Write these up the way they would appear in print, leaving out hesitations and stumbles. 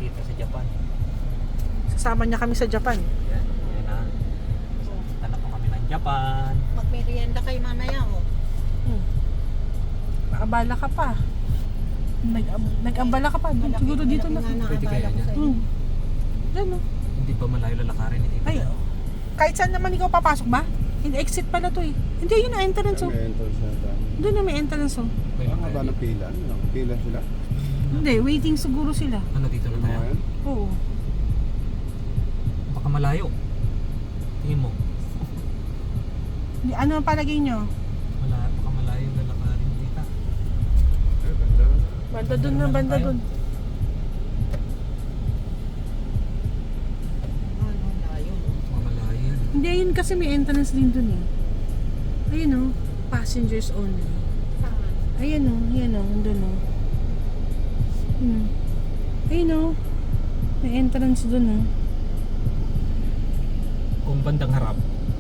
tita sa Japan. Sasama niya kami sa Japan. Yan, yan na. Tala po kami ng Japan. Magmerienda kayo mamaya, oh. Abala ka pa. Nag-abala ka pa. Siguro dito na. Pwede kaya niya. Diyan, no? Hindi pa malayo lalakarin ni tita. Ay, kahit saan naman ikaw papasok ba? Hindi, exit pala to eh. Hindi, yun ang entrance oh. May entrance na tayo. Doon na may entrance oh. May Ang haba lakarin. ng pila. Ano? Pila sila. Hindi, waiting siguro sila. Ano dito na Ano tayo? yan? Oo. Baka malayo. Tingin mo. Ano ang palagay nyo? Baka malayo lalakarin ni tita. Eh, ganda na. Banda doon na, banda doon. Ano, layo. Baka malayo yan. Hindi, ayun kasi may entrance din doon eh. Ayun oh, passengers only. Saan? Ayun oh, yan oh, doon oh. Ayun oh, may entrance doon oh. Kung bandang harap.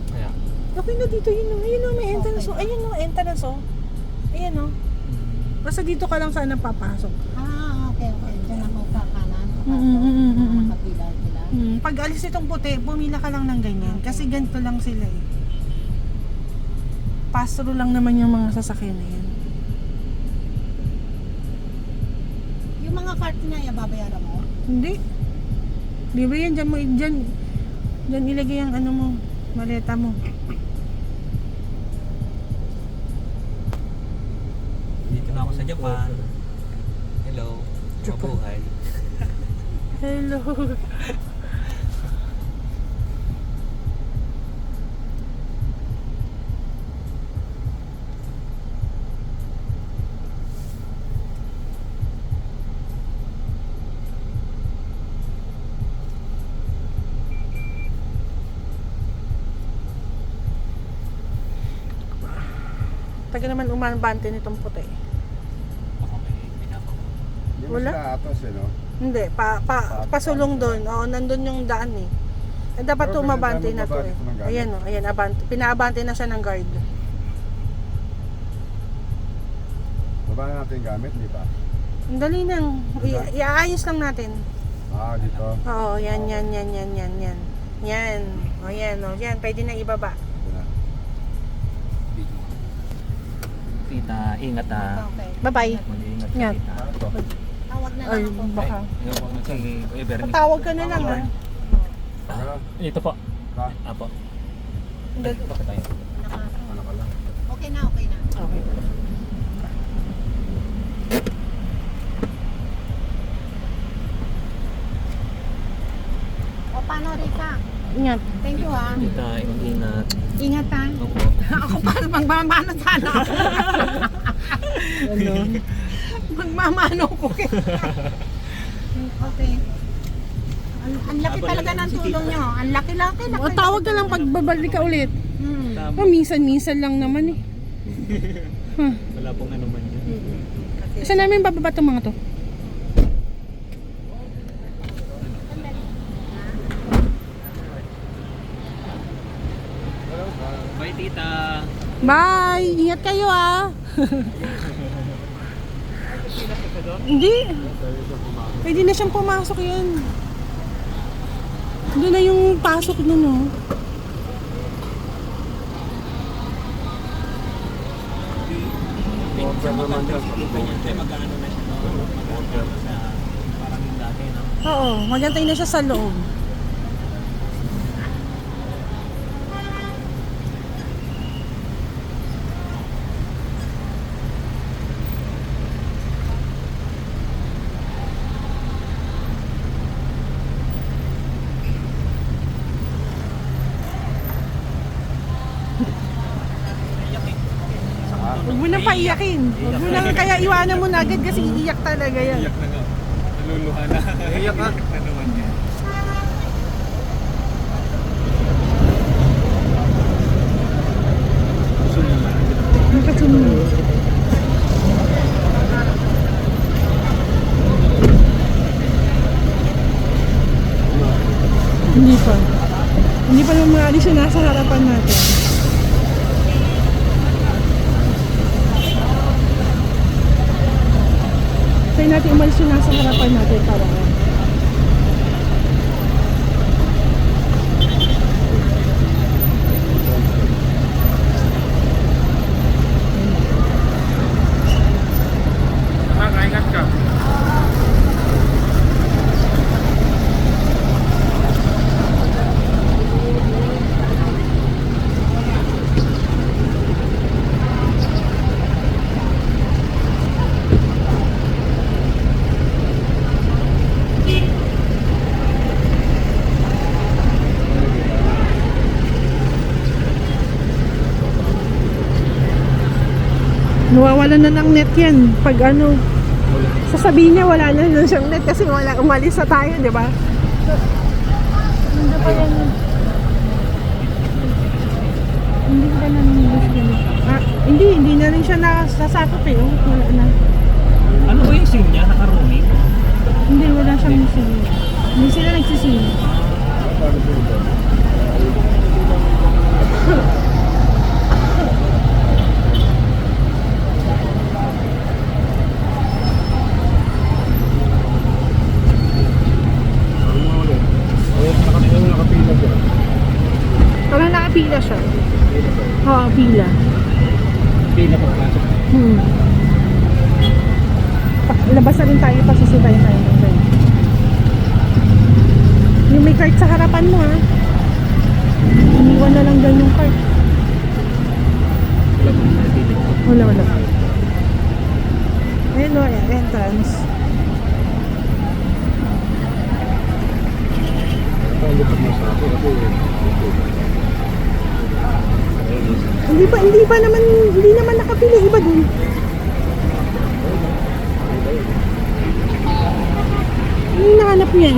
Kaya. Okay na dito, yun oh. Ayun oh, may entrance oh. Ayun oh, entrance oh. Ayun oh. Basta dito ka lang sana papasok. Ah, okay. Diyan ako kakanan. Nakapila sila. Pag alis itong puti, pumila ka lang ng ganyan. Kasi ganito lang sila eh. Pass-through lang naman yung mga sasakyan na yan. Yung mga cart na babayaran mo? Hindi. Di ba yan? Dyan ilagay ang ano mo, maleta mo. Dito na ako sa Japan. Hello. Japan. Mabuhay. Hello. Taga naman umabante nitong puti. Baka may pinapang. Hindi mo Wala? sila atos eh, no? Hindi, pasulong doon. Oo, nandun yung daan eh. Eh, dapat Pero umabante pinagdaan na to mo ba eh. dito ng gamit? Ayan o, ayan, abante. Pinaabante na siya ng guard. Baba na natin yung gamit, di ba? Ang dali nang, iaayos lang natin. Ah, dito. Oo, yan. Yan. O yan, o yan, pwede na ibaba. Dito na. Tita, ingat ah. Okay. Bye-bye. Mag-iingat ka, Ingat. tita. Tawag na Ay, lang ako. baka. Sige, Kuya Bernie. Patawag ka na lang ha. Tara, Ito po. ka. Apo. Hindi. Bakit tayo? Ano ka lang? Okay na, okay na. Okay. O, paano, Rika? Ingat. Thank you, ha. Tita, ingat. Ingat, ha. Opo. Ako pa, magmamano sana. Ano? Magmamano ko. Okay. Ang laki talaga ng tulong nyo. Ang laki-laki. O tawag ka lang pag babalik ka ulit. Hmm. O, minsan lang naman eh. Wala pong ano man yun. Saan namin bababa itong mga to? Bye, tita. Bye! Ingat kayo ah! Hindi. Pwede na siyang pumasok yan. Doon na yung pasok nun oh. Order naman dyan. Mag-ano na siya, no? Mag-ano na sa parang yung dati, no? Oo, magantay na siya sa loob. Huwag mo nang paiyakin. Huwag mo nang, kaya iwanan mo na agad kasi iiyak talaga yan. Iyak na nga. Naluluha na. Iyak ka. Na naman yan. Nakasunod. Hindi pa. Hindi pa naman maalis yung nasa harapan natin. Try natin umalis yung nasa harapan natin para Mawawalan na ng net yan. Pag ano, sasabihin niya wala na siyang net kasi wala, umalis na tayo, di ba? Hindi pa yan. Hindi pa na hindi na rin siya nasasakop eh. Oh. Wala na. Ano ba yung SIM niya? Naka-roaming? Hindi, wala siyang SIM. Hindi sila nagsisim. Paano po ito? Nakapila siya. Parang nakapila siya. Oo, pila. Pila pa pasok. Labas na rin tayo, pasisipay tayo ng bike. Yung may cart sa harapan mo ha. Iniwan na lang dyan yung cart. Wala pa rin pili. Wala. Ayun o, entrance. Paano po sa akin? Hindi naman nakapili iba dun. Ano yung nahanap niyan?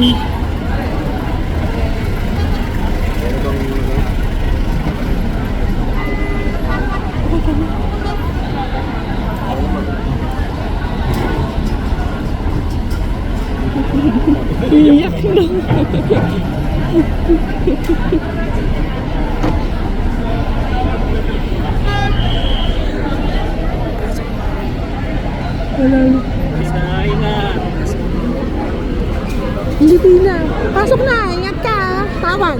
Iyak na. Wala. Ayun na. Hindi pila. Pasok na. Ingat ka. Tawan.